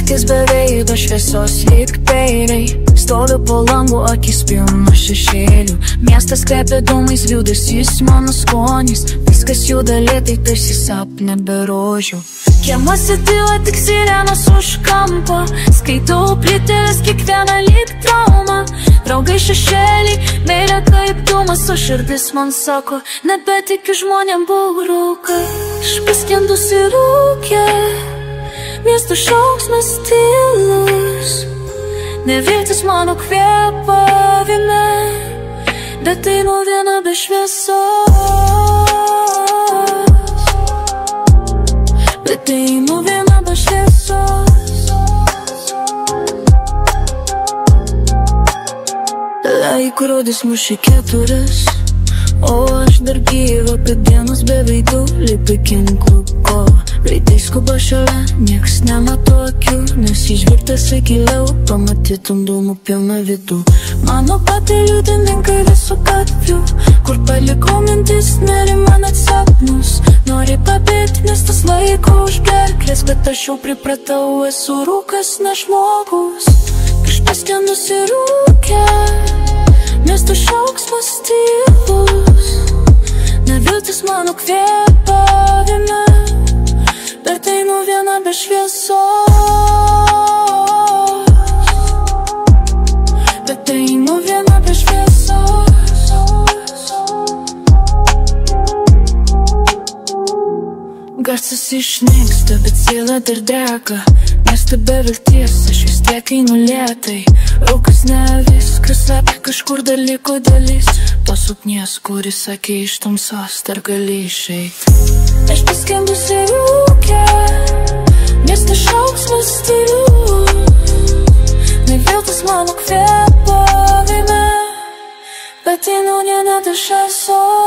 Naktis be veido šviesos lyg peiliai. Stoviu po langu, akis pilna šešėlių. Miestas kvepia dūmais, liūdesys mano skonis. Viskas juda lėtai, tarsi sapne be rožių. Kiemuose tyla tik sirenos už kampo. Skaitau plyteles kiekvieną lyg traumą. Draugai šešėliai, meilė kaip dūmas, o širdis man sako, nebetikiu žmonėm būrukai. Aš paskendusi rūke, miesto šauksmas tylus. Neviltis mano kvėpavime, bet einu viena be šviesos. Bet einu viena be šviesos. Laikrodis muši 4, o aš dar gyva, bet dienos be veidų lipi ginklų kova. Veidai skuba šalia, nieks nemato akių, nes išvirtas giliau, pamatytum dūmų pilną vidų. Mano patai liudininkai visų gatvių, kur palikau mintis, nerima net sapnus. Nori pabėgti, nes tas laiko už gerklės, bet aš jau pripratau, esu rūkas, ne žmogus. Aš paskendusi rūke, miesto šauksmas tylus. Neviltis mano kvėpavime, bet einu viena be šviesos. Bet einu viena be šviesos. Garsas išnyksta, bet siela dar dreka. Mieste be vilties, aš vis tiek einu lėtai. Rūkas ne viskas, slepia kažkur dar liko dalis tos ugnies, kuris sakė iš tamsos, dar gali išeit. Aš paskendusi rūke, mieste šauksmas tylus. Neviltis mano kvėpavime, bet einu viena be šviesos.